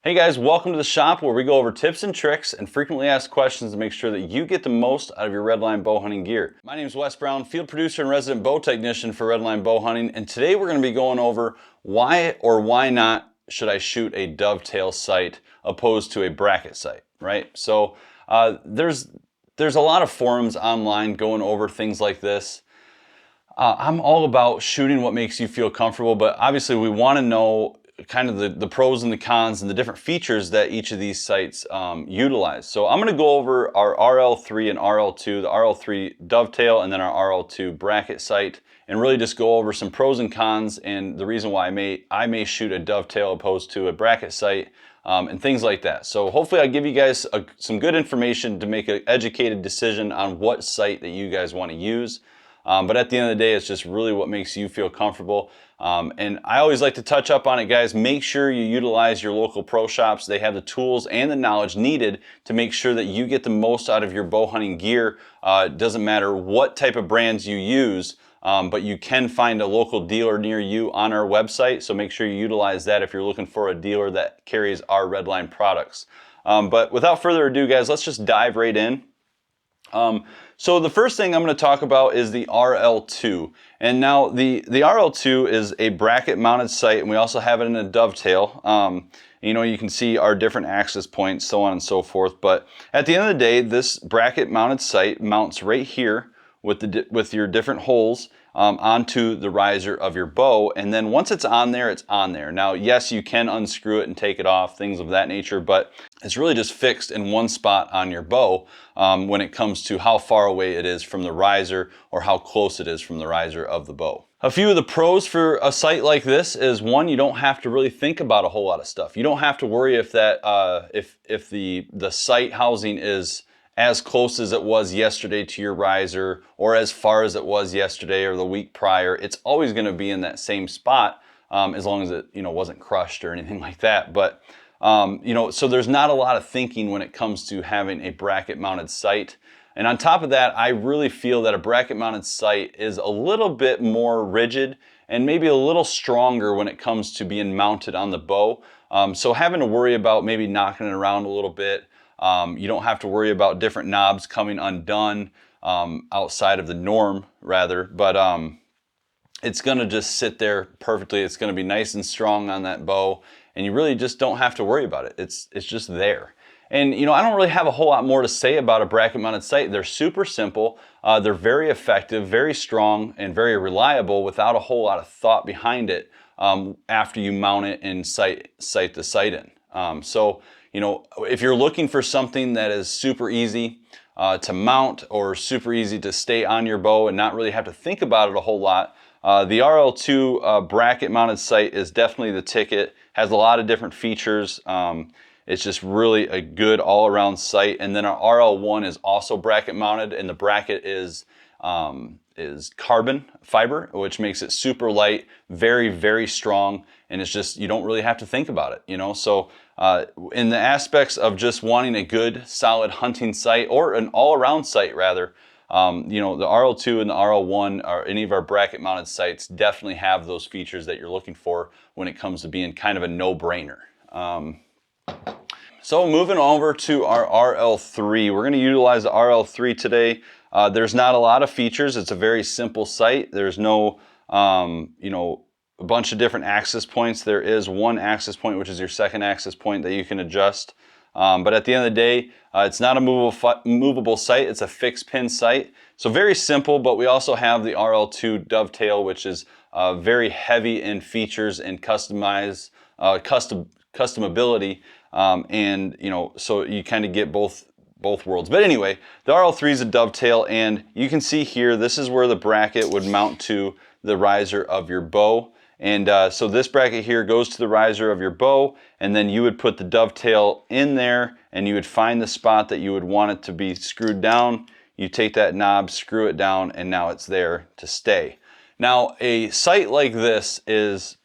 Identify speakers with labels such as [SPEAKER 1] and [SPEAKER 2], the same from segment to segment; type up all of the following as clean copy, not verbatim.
[SPEAKER 1] Hey guys, welcome to the shop where we go over tips and tricks and frequently asked questions to make sure that you get the most out of your Redline bow hunting gear. My name is Wess Brown, field producer and resident bow technician for Redline Bowhunting, and today we're going to be going over why or why not should I shoot a dovetail sight opposed to a bracket sight, right? So there's a lot of forums online going over things like this. I'm all about shooting what makes you feel comfortable, but obviously we want to know kind of the pros and the cons and the different features that each of these sights utilize. So I'm going to go over our RL-3 and RL-2, the RL-3 Dovetail and then our RL-2 bracket sight, and really just go over some pros and cons and the reason why I may shoot a dovetail opposed to a bracket sight and things like that. So hopefully I give you guys some good information to make an educated decision on what sight that you guys want to use. But at the end of the day, it's just really what makes you feel comfortable. And I always like to touch up on it, guys. Make sure you utilize your local pro shops. They have the tools and the knowledge needed to make sure that you get the most out of your bow hunting gear. It doesn't matter what type of brands you use, but you can find a local dealer near you on our website. So make sure you utilize that if you're looking for a dealer that carries our Redline products. But without further ado, guys, let's just dive right in. So the first thing I'm going to talk about is the RL-2. And now the RL-2 is a bracket mounted sight, and we also have it in a dovetail. You can see our different access points, so on and so forth. But at the end of the day, this bracket mounted sight mounts right here with your different holes onto the riser of your bow, and then once it's on there, it's on there. Now, yes, you can unscrew it and take it off, things of that nature, but it's really just fixed in one spot on your bow when it comes to how far away it is from the riser or how close it is from the riser of the bow. A few of the pros for a sight like this is, one, you don't have to really think about a whole lot of stuff. You don't have to worry if that if the sight housing is as close as it was yesterday to your riser or as far as it was yesterday or the week prior. It's always going to be in that same spot as long as it wasn't crushed or anything like that. But so there's not a lot of thinking when it comes to having a bracket mounted sight. And on top of that, I really feel that a bracket mounted sight is a little bit more rigid and maybe a little stronger when it comes to being mounted on the bow. So having to worry about maybe knocking it around a little bit. You don't have to worry about different knobs coming undone outside of the norm, rather, but it's going to just sit there perfectly. It's going to be nice and strong on that bow, and you really just don't have to worry about it. It's just there. And I don't really have a whole lot more to say about a bracket mounted sight. They're super simple. They're very effective, very strong, and very reliable without a whole lot of thought behind it after you mount it and sight the sight in. So if you're looking for something that is super easy to mount or super easy to stay on your bow and not really have to think about it a whole lot, the RL-2 bracket mounted sight is definitely the ticket. Has a lot of different features. It's just really a good all-around sight. And then our RL-1 is also bracket mounted, and the bracket is carbon fiber, which makes it super light, very, very strong, and it's just, you don't really have to think about it, So in the aspects of just wanting a good, solid hunting sight, or an all-around sight rather, the RL-2 and the RL-1 or any of our bracket mounted sights definitely have those features that you're looking for when it comes to being kind of a no-brainer. So moving over to our RL-3, we're going to utilize the RL-3 today. There's not a lot of features. It's a very simple sight. There's no, a bunch of different access points. There is one access point, which is your second access point that you can adjust. But at the end of the day, it's not a movable sight. It's a fixed pin sight. So very simple, but we also have the RL-2 Dovetail, which is very heavy in features and customability. So you kind of get both worlds. But anyway, the RL-3 is a dovetail, and you can see here, this is where the bracket would mount to the riser of your bow. And so this bracket here goes to the riser of your bow, and then you would put the dovetail in there, and you would find the spot that you would want it to be screwed down. You take that knob, screw it down, and now it's there to stay. Now, a sight like this is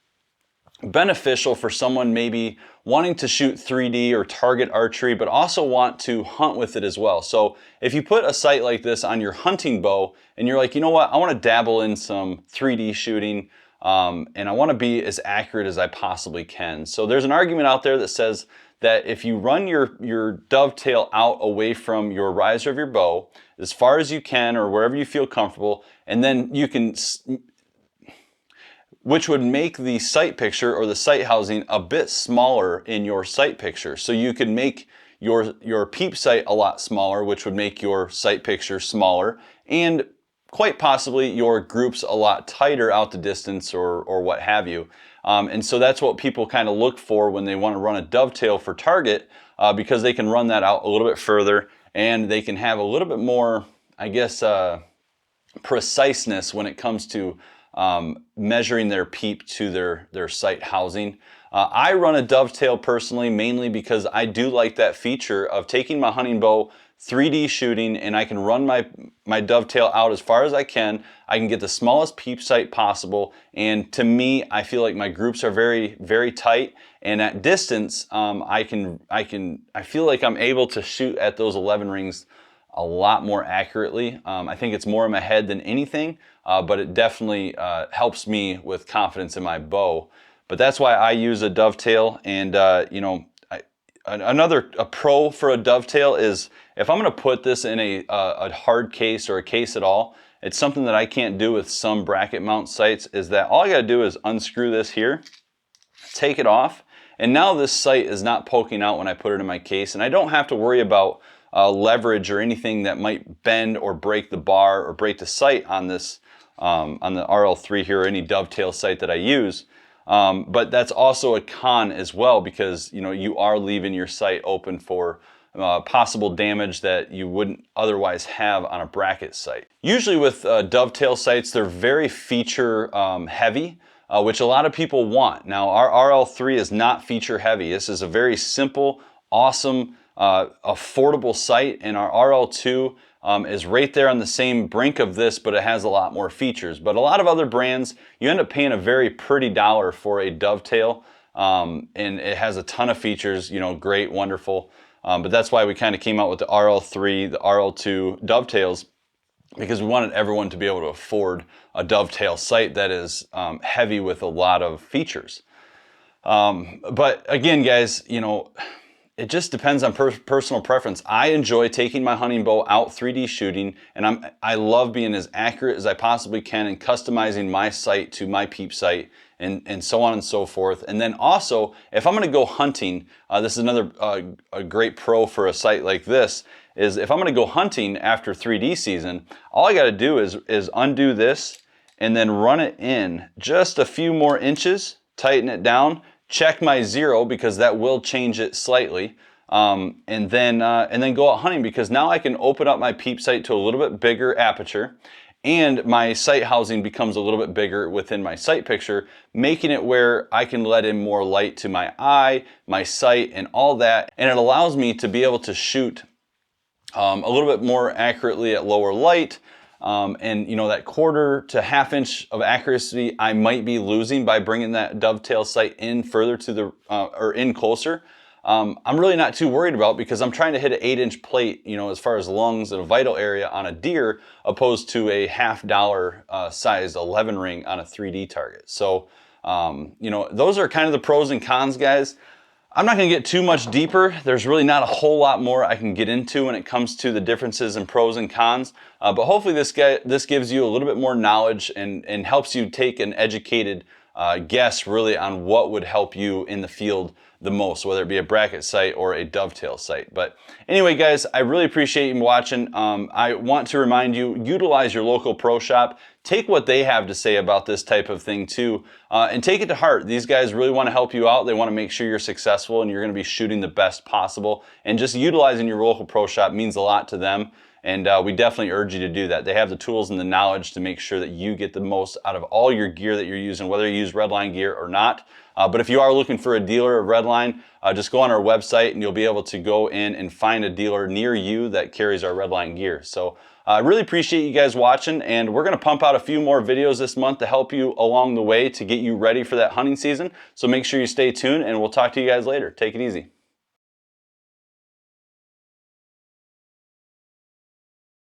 [SPEAKER 1] beneficial for someone maybe wanting to shoot 3D or target archery, but also want to hunt with it as well. So if you put a sight like this on your hunting bow and you're like, you know what, I want to dabble in some 3D shooting and I want to be as accurate as I possibly can. So there's an argument out there that says that if you run your dovetail out away from your riser of your bow as far as you can or wherever you feel comfortable, and then you can, which would make the sight picture or the sight housing a bit smaller in your sight picture. So you could make your peep sight a lot smaller, which would make your sight picture smaller, and quite possibly your groups a lot tighter out the distance or what have you. And so that's what people kind of look for when they want to run a dovetail for target, because they can run that out a little bit further and they can have a little bit more, I guess, preciseness when it comes to measuring their peep to their sight housing. I run a dovetail personally, mainly because I do like that feature of taking my hunting bow, 3D shooting, and I can run my dovetail out as far as I can. I can get the smallest peep sight possible, and to me, I feel like my groups are very, very tight. And at distance, I feel like I'm able to shoot at those 11 rings a lot more accurately. I think it's more in my head than anything, but it definitely helps me with confidence in my bow. But that's why I use a dovetail. And you know, a pro for a dovetail is if I'm going to put this in a hard case or a case at all, it's something that I can't do with some bracket mount sights, is that all I got to do is unscrew this here, take it off, and now this sight is not poking out when I put it in my case, and I don't have to worry about leverage or anything that might bend or break the bar or break the sight on this on the RL-3 here, or any dovetail sight that I use. But that's also a con as well, because you know, you are leaving your sight open for possible damage that you wouldn't otherwise have on a bracket sight. Usually with dovetail sights, they're very feature heavy, which a lot of people want. Now our RL-3 is not feature heavy. This is a very simple, awesome, affordable sight, and our RL-2 is right there on the same brink of this, but it has a lot more features. But a lot of other brands, you end up paying a very pretty dollar for a dovetail, and it has a ton of features, you know, great, wonderful. But that's why we kind of came out with the RL-3, the RL-2 dovetails, because we wanted everyone to be able to afford a dovetail sight that is heavy with a lot of features. But again, guys, you know, it just depends on personal preference. I enjoy taking my hunting bow out 3D shooting, and I love being as accurate as I possibly can and customizing my sight to my peep sight, and so on and so forth. And then also, if I'm going to go hunting, this is another a great pro for a sight like this, is if I'm going to go hunting after 3D season, all I got to do is undo this and then run it in just a few more inches, tighten it down, check my zero, because that will change it slightly, and then go out hunting, because now I can open up my peep sight to a little bit bigger aperture, and my sight housing becomes a little bit bigger within my sight picture, making it where I can let in more light to my eye, my sight, and all that, and it allows me to be able to shoot a little bit more accurately at lower light. And you know, that quarter to half inch of accuracy I might be losing by bringing that dovetail sight in further to the or in closer, I'm really not too worried about, because I'm trying to hit an 8-inch plate, you know, as far as lungs and a vital area on a deer, opposed to a $half sized 11 ring on a 3D target. So you know, those are kind of the pros and cons, guys. I'm not going to get too much deeper. There's really not a whole lot more I can get into when it comes to the differences in pros and cons. But hopefully this gives you a little bit more knowledge and helps you take an educated guess really on what would help you in the field the most, whether it be a bracket sight or a dovetail sight. But anyway, guys, I really appreciate you watching. I want to remind you, utilize your local pro shop. Take what they have to say about this type of thing too, and take it to heart. These guys really want to help you out. They want to make sure you're successful and you're going to be shooting the best possible. And just utilizing your local pro shop means a lot to them. And we definitely urge you to do that. They have the tools and the knowledge to make sure that you get the most out of all your gear that you're using, whether you use Redline gear or not. But if you are looking for a dealer of Redline, just go on our website and you'll be able to go in and find a dealer near you that carries our Redline gear. So I really appreciate you guys watching, and we're going to pump out a few more videos this month to help you along the way to get you ready for that hunting season. So make sure you stay tuned, and we'll talk to you guys later. Take it easy.